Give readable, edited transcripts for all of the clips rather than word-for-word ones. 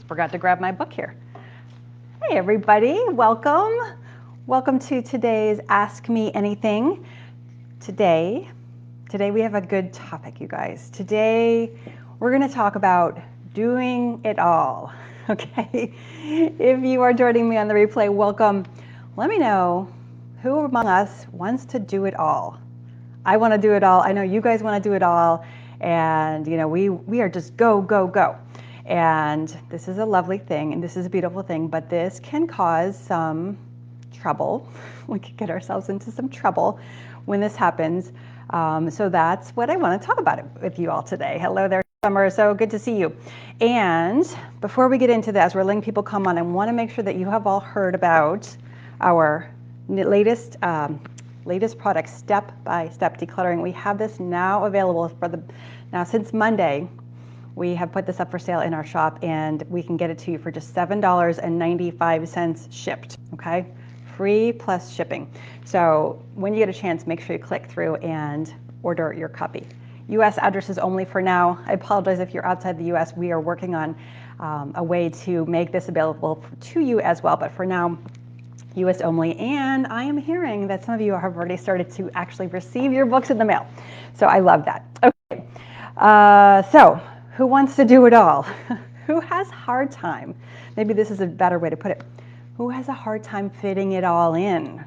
Forgot to grab my book here. Hey everybody, welcome. Welcome to today's Ask Me Anything. Today we have a good topic, you guys. Today we're going to talk about doing it all. Okay, if you are joining me on the replay, welcome. Let me know who among us wants to do it all. I want to do it all. I know you guys want to do it all, and we are just go, go, go. And this is a lovely thing, and this is a beautiful thing, but this can cause some trouble. We could get ourselves into some trouble when this happens. So that's what I want to talk about with you all today. Hello there, Summer. So good to see you. And before we get into this, we're letting people come on. I want to make sure that you have all heard about our latest product, step-by-step decluttering. We have this now available now since Monday. We have put this up for sale in our shop, and we can get it to you for just $7.95 shipped, okay? Free plus shipping. So when you get a chance, make sure you click through and order your copy. US addresses only for now. I apologize if you're outside the US. We are working on a way to make this available to you as well, but for now, US only. And I am hearing that some of you have already started to actually receive your books in the mail. So I love that. Okay, so who wants to do it all? Who has a hard time? Maybe this is a better way to put it. Who has a hard time fitting it all in? Do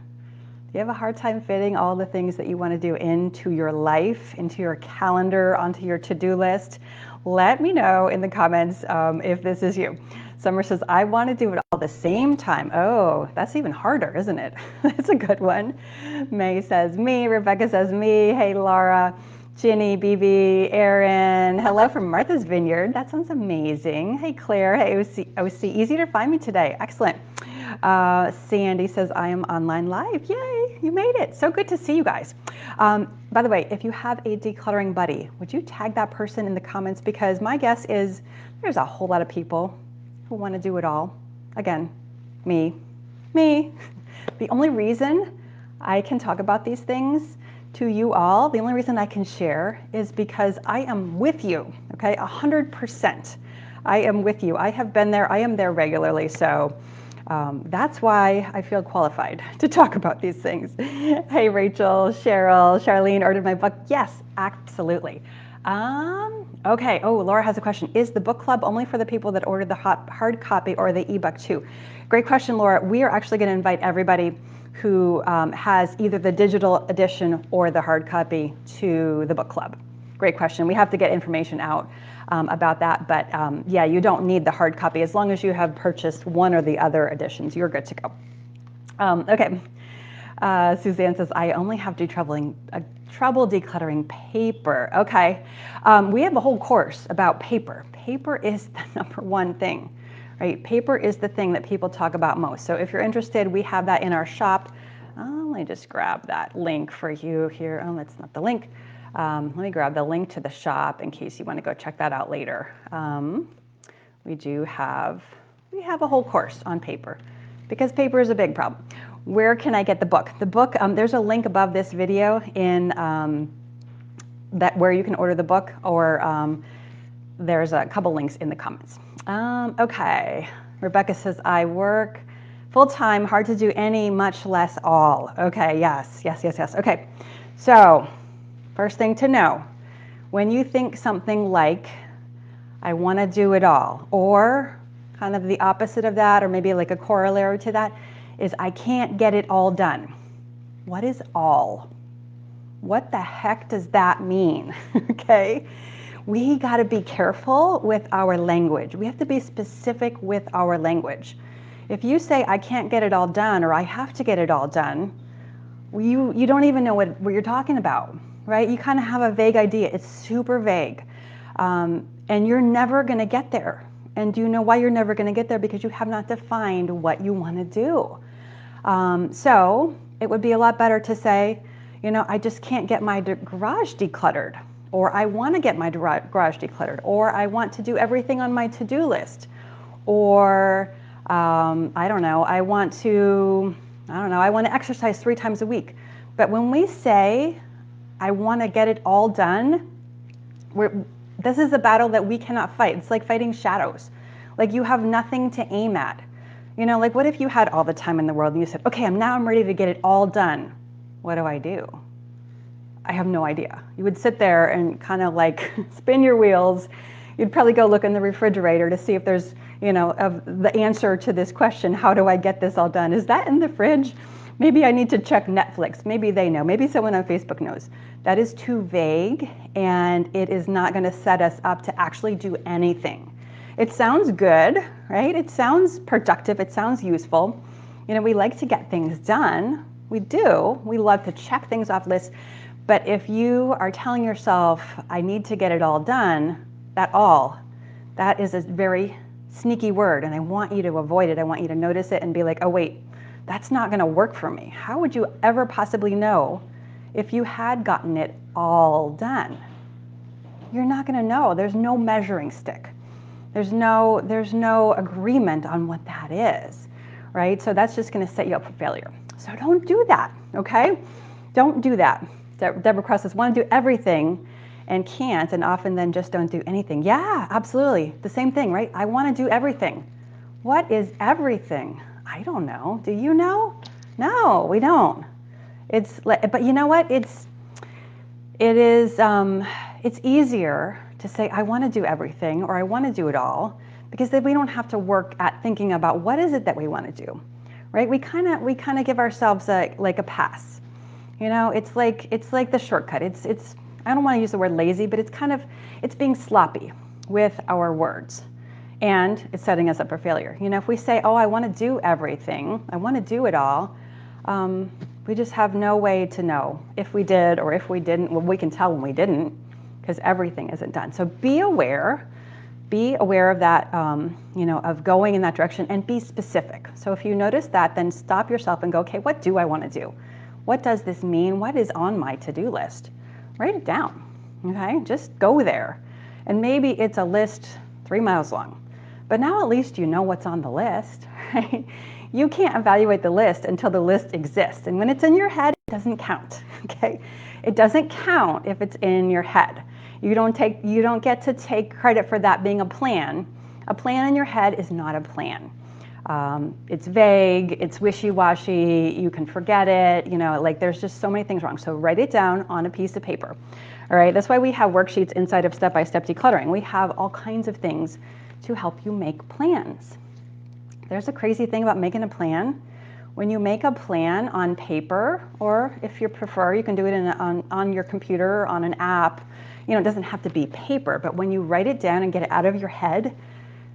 you have a hard time fitting all the things that you want to do into your life, into your calendar, onto your to-do list? Let me know in the comments if this is you. Summer says, I want to do it all at the same time. Oh, that's even harder, isn't it? That's a good one. May says me. Rebecca says me. Hey, Laura. Ginny, BB, Erin. Hello from Martha's Vineyard. That sounds amazing. Hey, Claire. Hey, OC. Easy to find me today. Excellent. Sandy says, I am online live. Yay, you made it. So good to see you guys. By the way, if you have a decluttering buddy, would you tag that person in the comments? Because my guess is there's a whole lot of people who want to do it all. Again, me. The only reason I can talk about these things to you all, the only reason I can share is because I am with you, okay, 100%. I am with you. I have been there. I am there regularly. So that's why I feel qualified to talk about these things. Hey, Rachel, Cheryl, Charlene ordered my book. Yes, absolutely. Okay. Oh, Laura has a question. Is the book club only for the people that ordered the hard copy or the ebook too? Great question, Laura. We are actually going to invite everybody who has either the digital edition or the hard copy to the book club. Great question. We have to get information out about that, but yeah, you don't need the hard copy as long as you have purchased one or the other editions. You're good to go. Okay. Suzanne says, I only have trouble decluttering paper. Okay. We have a whole course about paper. Paper is the number one thing, right? Paper is the thing that people talk about most. So if you're interested, we have that in our shop. Let me just grab that link for you here. Oh, that's not the link. Let me grab the link to the shop in case you want to go check that out later. We have a whole course on paper because paper is a big problem. Where can I get the book? The book, there's a link above this video in where you can order the book, or there's a couple links in the comments. Okay, Rebecca says, I work full-time, hard to do any, much less all. Okay, yes. Okay, so first thing to know, when you think something like, I want to do it all, or kind of the opposite of that, or maybe like a corollary to that, is I can't get it all done. What is all? What the heck does that mean? Okay, we got to be careful with our language. We have to be specific with our language. If you say, I can't get it all done, or I have to get it all done, you don't even know what you're talking about, right? You kind of have a vague idea. It's super vague. And you're never going to get there. And do you know why you're never going to get there? Because you have not defined what you want to do. So it would be a lot better to say, I just can't get my garage decluttered, or I want to get my garage decluttered, or I want to do everything on my to-do list, or I don't know, I want to exercise 3 times a week. But when we say, I want to get it all done, this is a battle that we cannot fight. It's like fighting shadows. Like you have nothing to aim at. You know, like what if you had all the time in the world and you said, okay, I'm ready to get it all done. What do I do? I have no idea. You would sit there and kind of like spin your wheels. You'd probably go look in the refrigerator to see if there's, you know, the answer to this question, how do I get this all done? Is that in the fridge? Maybe I need to check Netflix. Maybe they know. Maybe someone on Facebook knows. That is too vague, and it is not going to set us up to actually do anything. It sounds good, right? It sounds productive. It sounds useful. You know, we like to get things done. We do. We love to check things off lists. But if you are telling yourself, I need to get it all done, that is a very sneaky word, and I want you to avoid it. I want you to notice it and be like, oh wait, that's not gonna work for me. How would you ever possibly know if you had gotten it all done? You're not gonna know. There's no measuring stick. There's no agreement on what that is, right? So that's just gonna set you up for failure. So don't do that, okay? Don't do that. Deborah Cross says, want to do everything and can't, and often then just don't do anything. Yeah, absolutely. The same thing, right? I want to do everything. What is everything? I don't know. Do you know? No, we don't. But you know what? It's easier to say, I want to do everything, or I want to do it all, because then we don't have to work at thinking about what is it that we want to do, right? We kind of give ourselves a pass. You know, it's like the shortcut. It's I don't want to use the word lazy, but it's being sloppy with our words, and it's setting us up for failure. You know, if we say, oh, I want to do everything, I want to do it all, we just have no way to know if we did or if we didn't. Well, we can tell when we didn't, because everything isn't done. So be aware of that, you know, of going in that direction, and be specific. So if you notice that, then stop yourself and go, okay, what do I want to do? What does this mean? What is on my to-do list? Write it down, okay? Just go there. And maybe it's a list 3 miles long, but now at least you know what's on the list, right? You can't evaluate the list until the list exists. And when it's in your head, it doesn't count, okay? It doesn't count if it's in your head. You don't get to take credit for that being a plan. A plan in your head is not a plan. It's vague, it's wishy-washy, you can forget it, you know, like there's just so many things wrong. So write it down on a piece of paper, all right? That's why we have worksheets inside of Step-by-Step Decluttering. We have all kinds of things to help you make plans. There's a crazy thing about making a plan. When you make a plan on paper, or if you prefer, you can do it on your computer, on an app. You know, it doesn't have to be paper, but when you write it down and get it out of your head,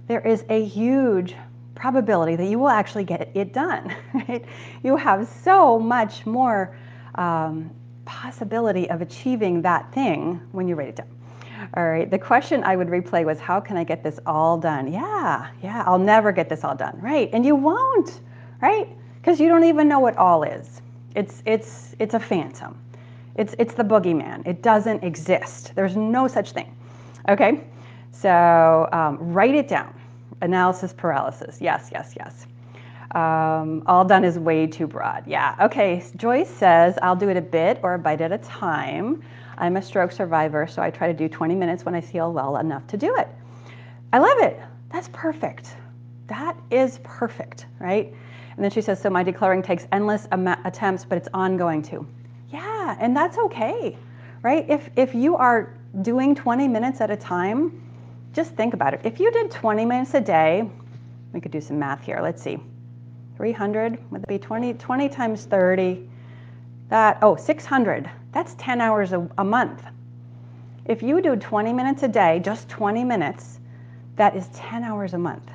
there is a huge probability that you will actually get it done, right? You have so much more possibility of achieving that thing when you write it down. All right, the question I would replay was, how can I get this all done? Yeah, I'll never get this all done, right? And you won't, right? Because you don't even know what all is. It's a phantom. It's the boogeyman. It doesn't exist. There's no such thing, okay? So write it down. Analysis paralysis. Yes. All done is way too broad. Yeah. Okay. Joyce says, I'll do it a bit or a bite at a time. I'm a stroke survivor, so I try to do 20 minutes when I feel well enough to do it. I love it. That's perfect. That is perfect, right? And then she says, so my decluttering takes endless attempts, but it's ongoing too. Yeah, and that's okay, right? If you are doing 20 minutes at a time, just think about it. If you did 20 minutes a day, we could do some math here. Let's see. 300, would it be 20 times 30? 600. That's 10 hours a month. If you do 20 minutes a day, just 20 minutes, that is 10 hours a month.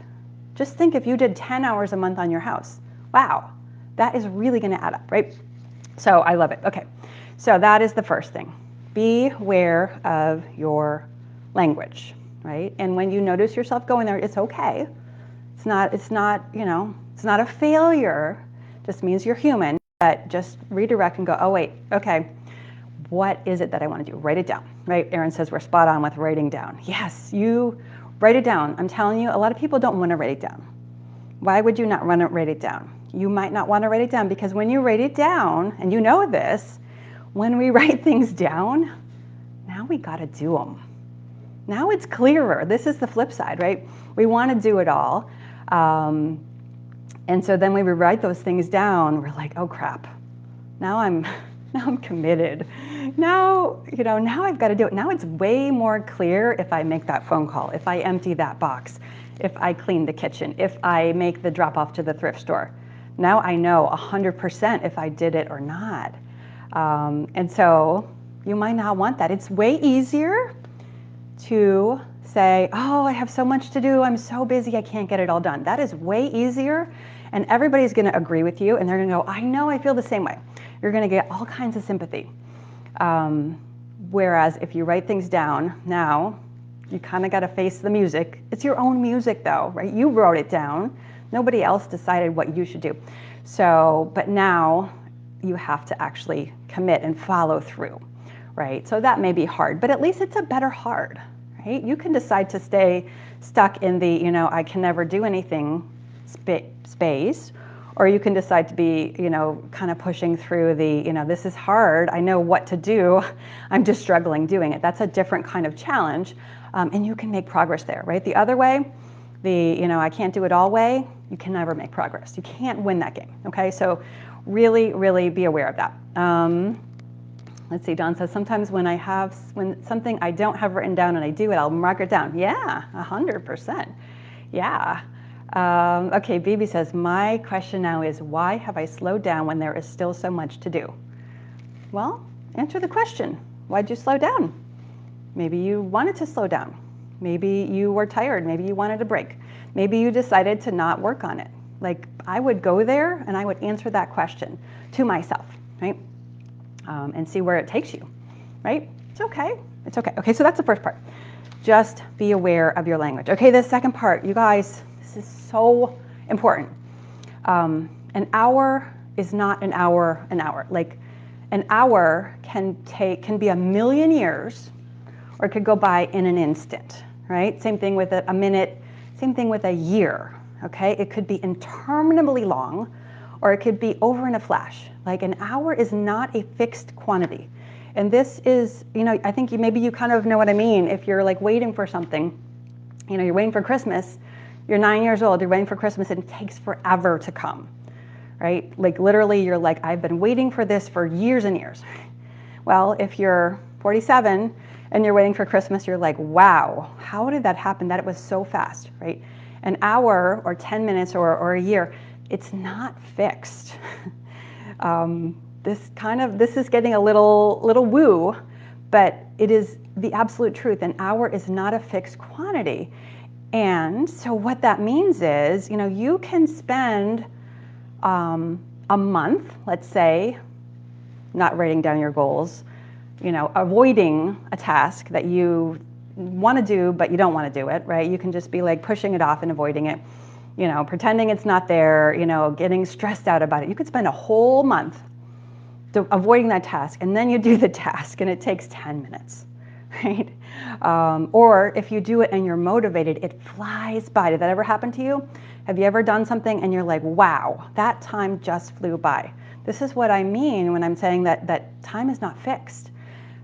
Just think if you did 10 hours a month on your house. Wow, that is really going to add up, right? So I love it. Okay, so that is the first thing. Be aware of your language. Right? And when you notice yourself going there, it's okay. It's not, you know, it's not a failure. It just means you're human. But just redirect and go, oh wait, okay, what is it that I want to do? Write it down, right? Erin says we're spot on with writing down. Yes, you write it down. I'm telling you, a lot of people don't want to write it down. Why would you not want to write it down? You might not want to write it down because when you write it down, and you know this, when we write things down, now we got to do them. Now it's clearer. This is the flip side, right? We want to do it all. And so then when we write those things down, we're like, oh crap, now I'm committed. Now I've got to do it. Now it's way more clear if I make that phone call, if I empty that box, if I clean the kitchen, if I make the drop off to the thrift store. Now I know 100% if I did it or not. And so you might not want that. It's way easier to say, oh, I have so much to do. I'm so busy. I can't get it all done. That is way easier. And everybody's going to agree with you. And they're going to go, I know, I feel the same way. You're going to get all kinds of sympathy. Whereas if you write things down, now you kind of got to face the music. It's your own music though, right? You wrote it down. Nobody else decided what you should do. So, but now you have to actually commit and follow through, right? So that may be hard, but at least it's a better hard, right? You can decide to stay stuck in the, I can never do anything space, or you can decide to be, kind of pushing through the, this is hard. I know what to do. I'm just struggling doing it. That's a different kind of challenge. And you can make progress there, right? The other way, I can't do it all way, you can never make progress. You can't win that game, okay? So really, really be aware of that. Let's see, Don says, sometimes when something I don't have written down and I do it, I'll mark it down. Yeah, 100%. Yeah. Okay, Bibi says, my question now is, why have I slowed down when there is still so much to do? Well, answer the question. Why'd you slow down? Maybe you wanted to slow down. Maybe you were tired. Maybe you wanted a break. Maybe you decided to not work on it. Like, I would go there and I would answer that question to myself, right? And see where it takes you, right? It's okay. It's okay. Okay, so that's the first part. Just be aware of your language. Okay, the second part, you guys, this is so important. An hour is not an hour. Like, an hour can be a million years, or it could go by in an instant, right? Same thing with a minute, same thing with a year, okay? It could be interminably long, or it could be over in a flash. Like, an hour is not a fixed quantity. And this is, I think maybe you kind of know what I mean. If you're like waiting for something, you're waiting for Christmas, you're 9 years old, you're waiting for Christmas, and it takes forever to come, right? Like, literally, you're like, I've been waiting for this for years and years. Well, if you're 47 and you're waiting for Christmas, you're like, wow, how did that happen? That it was so fast, right? An hour or 10 minutes or a year, it's not fixed. This is getting a little woo, but it is the absolute truth. An hour is not a fixed quantity. And so what that means is, you can spend a month, let's say, not writing down your goals, avoiding a task that you want to do, but you don't want to do it, right? You can just be like pushing it off and avoiding it, pretending it's not there, getting stressed out about it. You could spend a whole month avoiding that task, and then you do the task and it takes 10 minutes, right? Or if you do it and you're motivated, it flies by. Did that ever happen to you? Have you ever done something and you're like, wow, that time just flew by? This is what I mean when I'm saying that time is not fixed.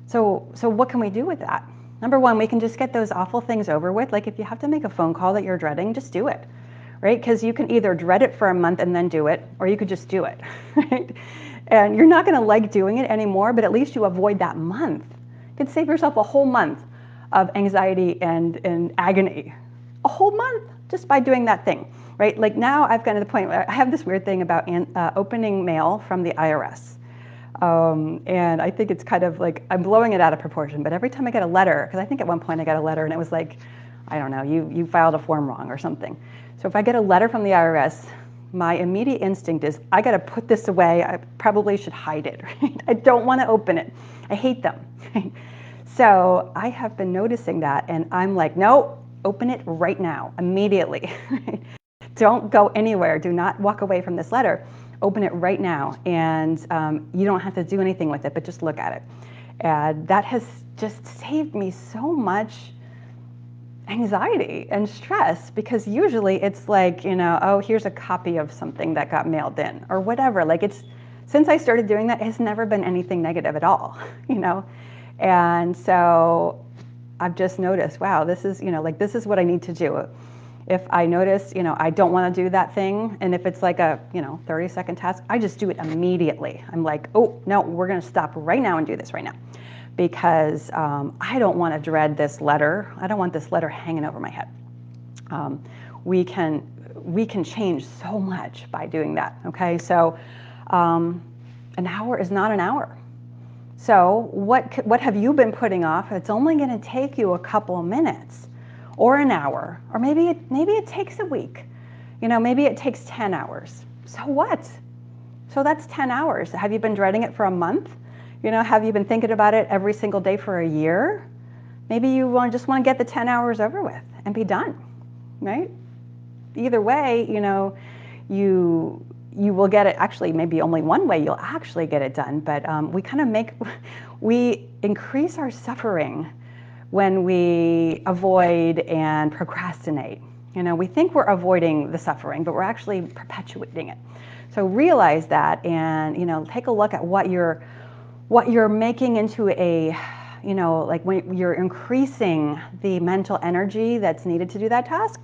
So what can we do with that? Number one, we can just get those awful things over with. Like, if you have to make a phone call that you're dreading, just do it, right? Because you can either dread it for a month and then do it, or you could just do it, right? And you're not going to like doing it anymore, but at least you avoid that month. You could save yourself a whole month of anxiety and agony. A whole month just by doing that thing, right? Like, now I've gotten to the point where I have this weird thing about opening mail from the IRS. And I think it's kind of like, I'm blowing it out of proportion, but every time I get a letter, because I think at one point I got a letter and it was like, I don't know, you filed a form wrong or something. So if I get a letter from the IRS, my immediate instinct is, I got to put this away. I probably should hide it, right? I don't want to open it. I hate them. Right? So I have been noticing that, and I'm like, no, open it right now, immediately. Don't go anywhere. Do not walk away from this letter. Open it right now, and you don't have to do anything with it, but just look at it. And that has just saved me so much anxiety and stress, because usually it's like, oh, here's a copy of something that got mailed in or whatever. Like, since I started doing that, it has never been anything negative at all, And so I've just noticed, wow, this is, like this is what I need to do. If I notice, I don't want to do that thing, and if it's like a, 30-second task, I just do it immediately. I'm like, oh, no, we're going to stop right now and do this right now. Because I don't want to dread this letter. I don't want this letter hanging over my head. We can change so much by doing that, okay? So an hour is not an hour. So what have you been putting off? It's only going to take you a couple of minutes or an hour, or maybe it takes a week. Maybe it takes 10 hours. So what? So that's 10 hours. Have you been dreading it for a month? Have you been thinking about it every single day for a year? Maybe you just want to get the 10 hours over with and be done, right? Either way, you will get it. Actually, maybe only one way you'll actually get it done, but we increase our suffering when we avoid and procrastinate. We think we're avoiding the suffering, but we're actually perpetuating it. So realize that, and take a look at what you're making into a, like when you're increasing the mental energy that's needed to do that task,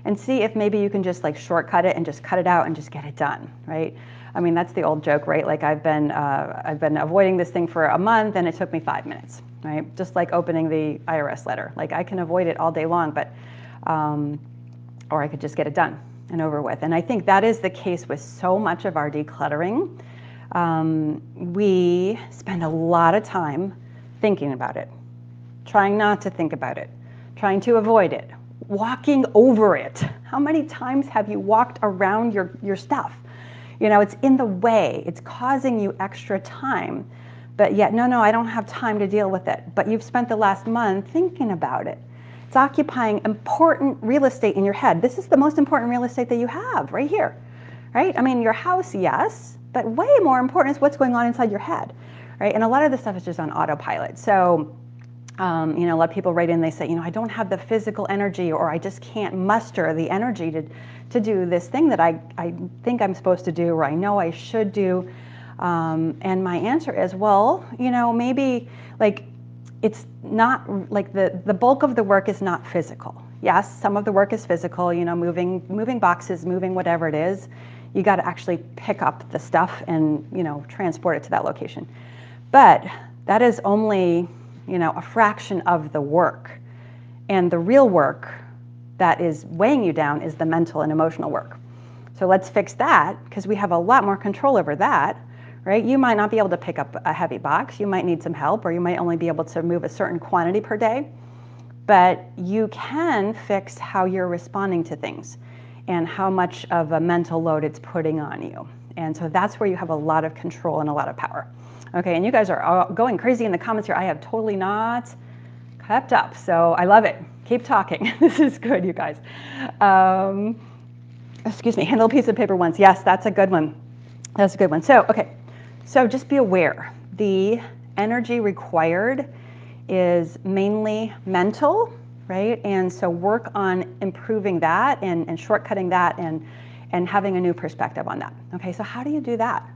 and see if maybe you can just like shortcut it and just cut it out and just get it done, right? I mean, that's the old joke, right? Like I've been avoiding this thing for a month and it took me 5 minutes, right? Just like opening the IRS letter. Like I can avoid it all day long, but, or I could just get it done and over with. And I think that is the case with so much of our decluttering. We spend a lot of time thinking about it, trying not to think about it, trying to avoid it, walking over it. How many times have you walked around your stuff? It's in the way, it's causing you extra time, but yet, no, I don't have time to deal with it. But you've spent the last month thinking about it. It's occupying important real estate in your head. This is the most important real estate that you have right here, right? I mean, your house, yes, but way more important is what's going on inside your head, right? And a lot of this stuff is just on autopilot. So, a lot of people write in, they say, I don't have the physical energy, or I just can't muster the energy to do this thing that I think I'm supposed to do, or I know I should do. And my answer is, well, maybe like it's not like the bulk of the work is not physical. Yes, some of the work is physical, moving boxes, moving whatever it is. You got to actually pick up the stuff and, transport it to that location. But that is only, a fraction of the work. And the real work that is weighing you down is the mental and emotional work. So let's fix that, because we have a lot more control over that, right? You might not be able to pick up a heavy box. You might need some help, or you might only be able to move a certain quantity per day. But you can fix how you're responding to things and how much of a mental load it's putting on you. And so that's where you have a lot of control and a lot of power. Okay, and you guys are all going crazy in the comments here. I have totally not kept up, so I love it. Keep talking. This is good, you guys. Excuse me, handle a piece of paper once. Yes, that's a good one. That's a good one. So, okay, so just be aware. The energy required is mainly mental, right? And so work on improving that and shortcutting that and having a new perspective on that. Okay, so how do you do that?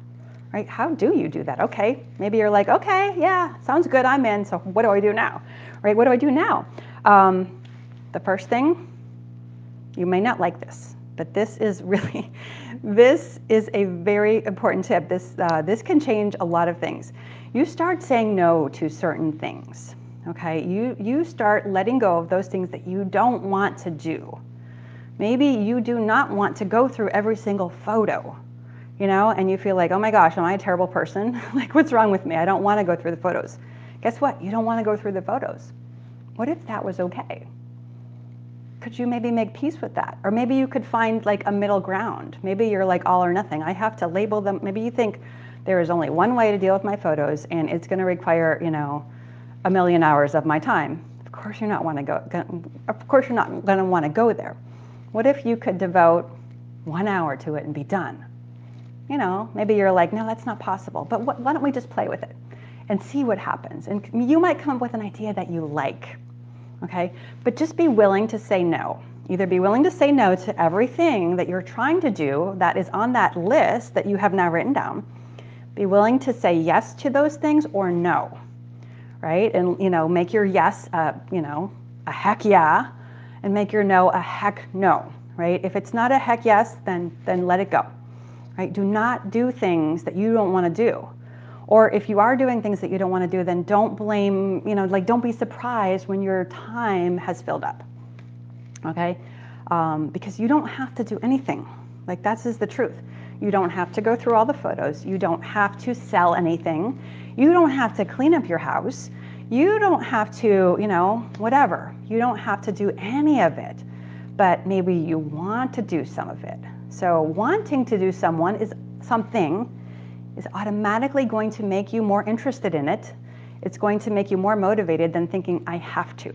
Right? How do you do that? Okay, maybe you're like, okay, yeah, sounds good, I'm in, so what do I do now? Right, what do I do now? The first thing, you may not like this, but this is a very important tip. This can change a lot of things. You start saying no to certain things, okay? You start letting go of those things that you don't want to do. Maybe you do not want to go through every single photo, and you feel like, oh my gosh, am I a terrible person? Like, what's wrong with me? I don't want to go through the photos. Guess what? You don't want to go through the photos. What if that was okay? Could you maybe make peace with that? Or maybe you could find like a middle ground. Maybe you're like all or nothing. I have to label them. Maybe you think there is only one way to deal with my photos, and it's going to require, 1 million hours of my time. Of course you're not going to want to go there. What if you could devote 1 hour to it and be done? Maybe you're like, no, that's not possible. But why don't we just play with it and see what happens? And you might come up with an idea that you like, okay? But just be willing to say no. Either be willing to say no to everything that you're trying to do that is on that list that you have now written down. Be willing to say yes to those things or no, right? And, make your yes, a heck yeah, and make your no a heck no, right? If it's not a heck yes, then let it go, right? Do not do things that you don't want to do. Or if you are doing things that you don't want to do, then don't blame, don't be surprised when your time has filled up, okay? Because you don't have to do anything. Like, that's just the truth. You don't have to go through all the photos. You don't have to sell anything. You don't have to clean up your house. You don't have to, whatever. You don't have to do any of it, but maybe you want to do some of it. So wanting to do something is automatically going to make you more interested in it. It's going to make you more motivated than thinking, I have to,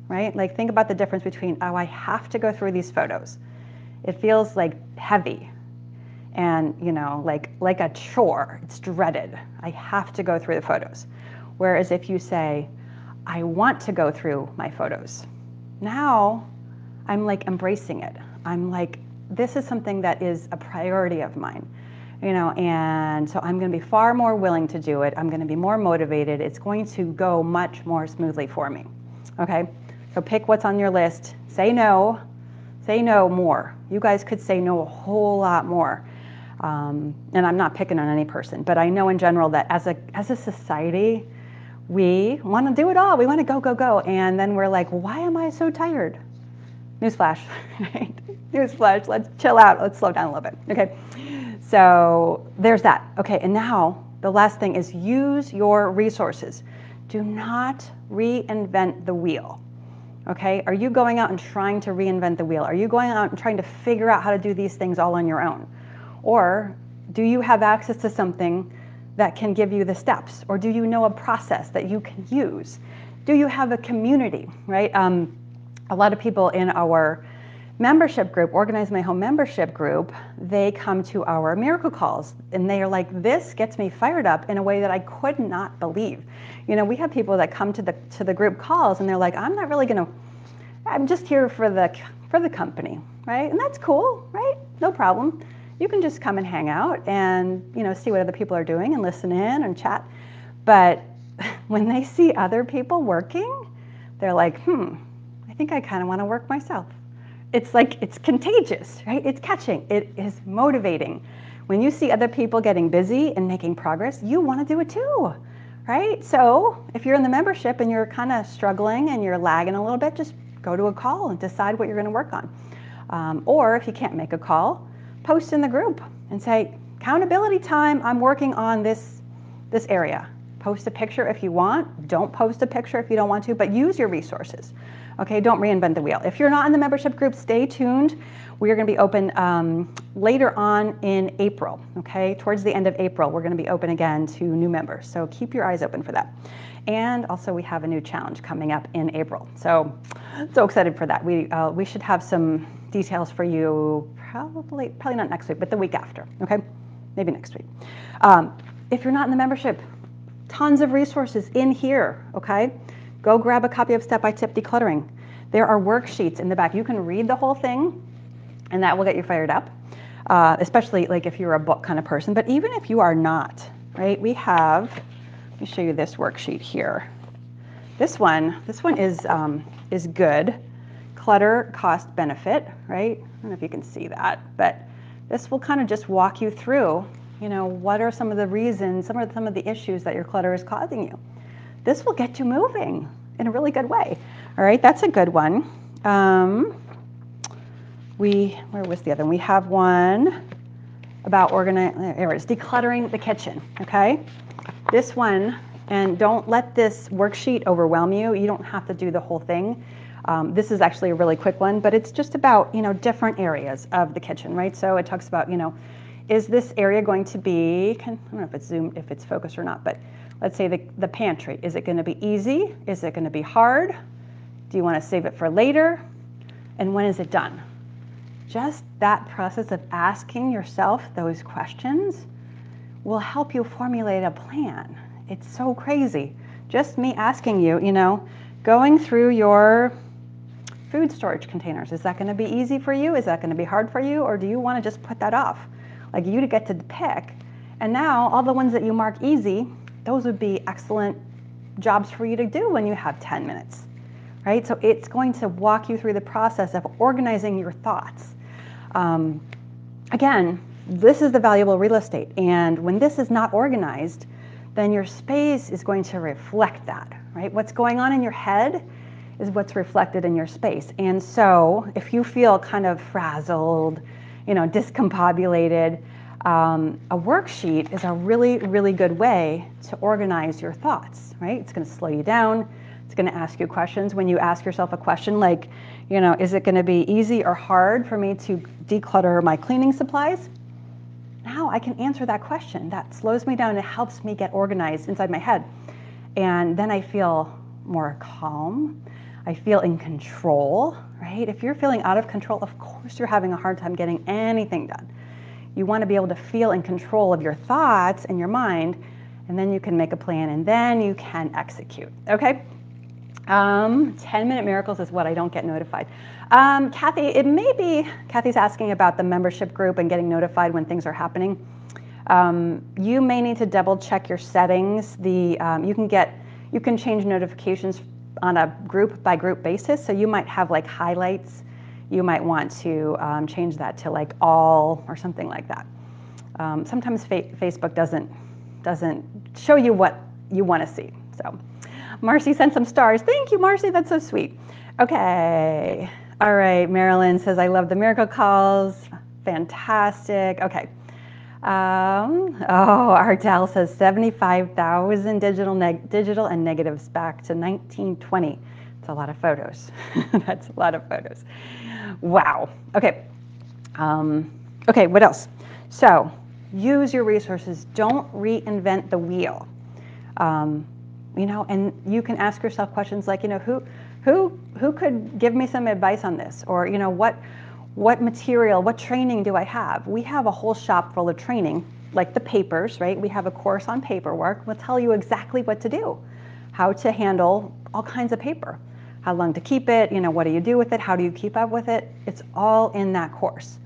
right? Like, think about the difference between, oh, I have to go through these photos. It feels like heavy and, like a chore. It's dreaded. I have to go through the photos. Whereas if you say, I want to go through my photos, now I'm like embracing it. I'm like, this is something that is a priority of mine, and so I'm going to be far more willing to do it. I'm going to be more motivated. It's going to go much more smoothly for me. Okay, so pick what's on your list. Say no more. You guys could say no a whole lot more. And I'm not picking on any person, but I know in general that as a society, we want to do it all. We want to go, go, go. And then we're like, why am I so tired? Newsflash, right? Newsflash, let's chill out. Let's slow down a little bit, okay? So there's that. Okay, and now the last thing is use your resources. Do not reinvent the wheel, okay? Are you going out and trying to reinvent the wheel? Are you going out and trying to figure out how to do these things all on your own? Or do you have access to something that can give you the steps? Or do you know a process that you can use? Do you have a community, right? A lot of people in our membership group, Organize My Home membership group, they come to our miracle calls and they are like, this gets me fired up in a way that I could not believe. We have people that come to the group calls and they're like, I'm just here for the company, right? And that's cool, right? No problem. You can just come and hang out and, see what other people are doing and listen in and chat. But when they see other people working, they're like, I think I kind of want to work myself. It's like, it's contagious, right? It's catching. It is motivating. When you see other people getting busy and making progress, you want to do it too, right? So if you're in the membership and you're kind of struggling and you're lagging a little bit, just go to a call and decide what you're going to work on. Or if you can't make a call, post in the group and say, accountability time, I'm working on this area. Post a picture if you want. Don't post a picture if you don't want to, but use your resources. Okay, don't reinvent the wheel. If you're not in the membership group, stay tuned. We are going to be open later on in April, okay? Towards the end of April, we're going to be open again to new members. So keep your eyes open for that. And also we have a new challenge coming up in April. So excited for that. We should have some details for you probably not next week, but the week after, okay? Maybe next week. If you're not in the membership, tons of resources in here, okay? Go grab a copy of Step by Step Decluttering. There are worksheets in the back. You can read the whole thing, and that will get you fired up, especially like if you're a book kind of person. But even if you are not, right? Let me show you this worksheet here. This one is good. Clutter, cost, benefit, right? I don't know if you can see that, but this will kind of just walk you through, what are some of the reasons, some of the issues that your clutter is causing you. This will get you moving in a really good way. All right, that's a good one. Where was the other one? We have one about there it is, decluttering the kitchen, okay? This one, and don't let this worksheet overwhelm you. You don't have to do the whole thing. This is actually a really quick one, but it's just about, different areas of the kitchen, right? So it talks about, is this area going to be, I don't know if it's zoomed, if it's focused or not, but let's say the pantry. Is it going to be easy? Is it going to be hard? Do you want to save it for later? And when is it done? Just that process of asking yourself those questions will help you formulate a plan. It's so crazy. Just me asking you, going through your food storage containers. Is that going to be easy for you? Is that going to be hard for you? Or do you want to just put that off? Like, you to get to pick. And now all the ones that you mark easy, those would be excellent jobs for you to do when you have 10 minutes, right? So it's going to walk you through the process of organizing your thoughts. Again, this is the valuable real estate. And when this is not organized, then your space is going to reflect that, right? What's going on in your head is what's reflected in your space. And so if you feel kind of frazzled, discombobulated, a worksheet is a really, really good way to organize your thoughts, right? It's going to slow you down. It's going to ask you questions. When you ask yourself a question like, is it going to be easy or hard for me to declutter my cleaning supplies? Now I can answer that question. That slows me down. It helps me get organized inside my head. And then I feel more calm. I feel in control, right? If you're feeling out of control, of course you're having a hard time getting anything done. You want to be able to feel in control of your thoughts and your mind, and then you can make a plan, and then you can execute, okay? 10-minute miracles is what I don't get notified. Kathy, Kathy's asking about the membership group and getting notified when things are happening. You may need to double check your settings. You can change notifications on a group by group basis. So you might have like highlights. You might want to change that to like all or something like that. Sometimes Facebook doesn't show you what you want to see. So Marcy sent some stars. Thank you, Marcy. That's so sweet. Okay. All right. Marilyn says, I love the miracle calls. Fantastic. Okay. Ardell says 75,000 digital and negatives back to 1920. It's a lot of photos. That's a lot of photos. Wow. Okay. Okay, what else? So use your resources. Don't reinvent the wheel. And you can ask yourself questions like, who could give me some advice on this? Or, what material, what training do I have? We have a whole shop full of training, like the papers, right? We have a course on paperwork. We'll tell you exactly what to do, how to handle all kinds of paper, how long to keep it, what do you do with it? How do you keep up with it? It's all in that course.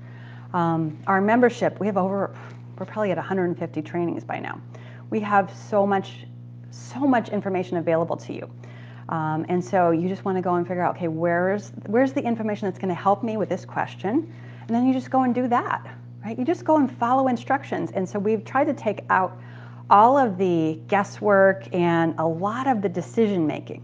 Our membership, we're probably at 150 trainings by now. We have so much information available to you. And so you just want to go and figure out, okay, where's the information that's going to help me with this question? And then you just go and do that, right? You just go and follow instructions. And so we've tried to take out all of the guesswork and a lot of the decision making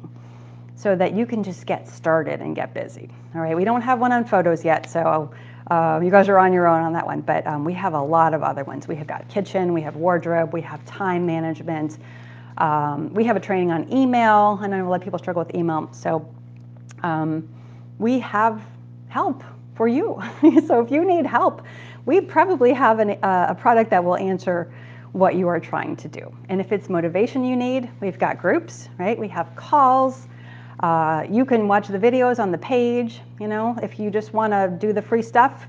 so that you can just get started and get busy. All right, we don't have one on photos yet, so you guys are on your own on that one, but we have a lot of other ones. We have got kitchen, we have wardrobe, we have time management. We have a training on email. I know a lot of people struggle with email, so we have help for you. So if you need help, we probably have a product that will answer what you are trying to do. And if it's motivation you need, we've got groups, right? We have calls. You can watch the videos on the page. If you just want to do the free stuff,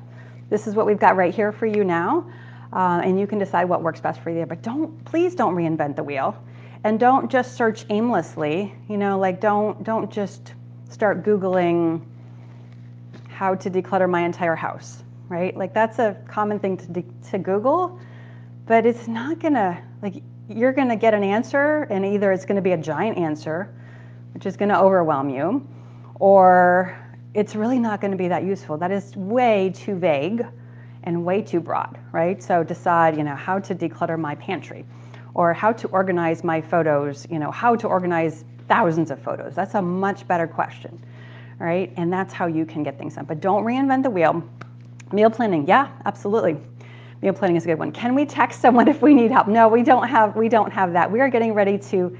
this is what we've got right here for you now. And you can decide what works best for you. But please don't reinvent the wheel. And don't just search aimlessly, don't just start Googling how to declutter my entire house, right? Like that's a common thing to Google, but it's not gonna, you're gonna get an answer and either it's gonna be a giant answer, which is gonna overwhelm you, or it's really not gonna be that useful. That is way too vague and way too broad, right? So decide, how to declutter my pantry, or how to organize my photos, how to organize thousands of photos. That's a much better question, right? And that's how you can get things done. But don't reinvent the wheel. Meal planning, yeah, absolutely. Meal planning is a good one. Can we text someone if we need help? No, we don't have that. We are getting ready to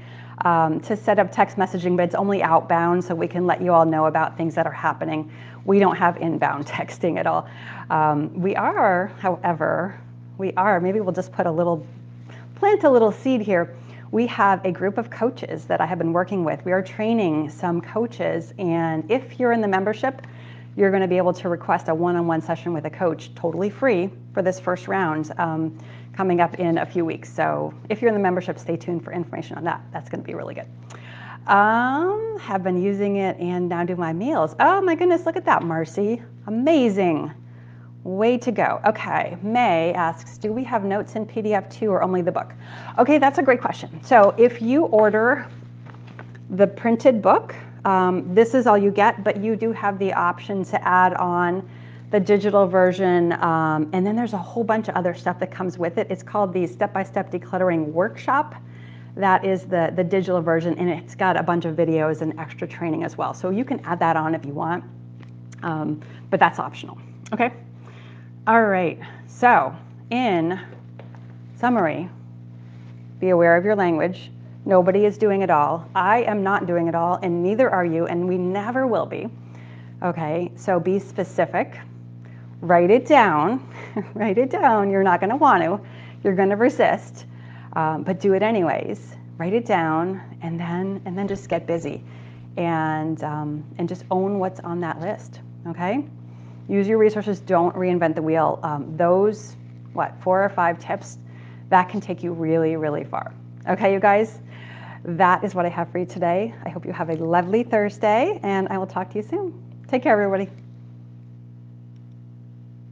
set up text messaging, but it's only outbound, so we can let you all know about things that are happening. We don't have inbound texting at all. We are, however, maybe we'll just plant a little seed here. We have a group of coaches that I have been working with. We are training some coaches, and if you're in the membership, you're going to be able to request a one-on-one session with a coach totally free for this first round coming up in a few weeks. So if you're in the membership, stay tuned for information on that. That's going to be really good. Have been using it and now do my meals. Oh my goodness, look at that, Marcy. Amazing. Way to go. Okay, May asks, do we have notes in PDF too or only the book? Okay, that's a great question. So if you order the printed book. This is all you get, but you do have the option to add on the digital version, and then there's a whole bunch of other stuff that comes with it. It's called the Step-by-Step Decluttering Workshop. That is the digital version, and it's got a bunch of videos and extra training as well. So you can add that on if you want, but that's optional, okay? All right, so in summary, be aware of your language. Nobody is doing it all. I am not doing it all, and neither are you, and we never will be. Okay, so be specific. Write it down. Write it down. You're not going to want to. You're going to resist, but do it anyways. Write it down, and then just get busy, and just own what's on that list. Okay, use your resources. Don't reinvent the wheel. Those 4 or 5 tips that can take you really, really far. Okay, you guys. That is what I have for you today. I hope you have a lovely Thursday, and I will talk to you soon. Take care, everybody.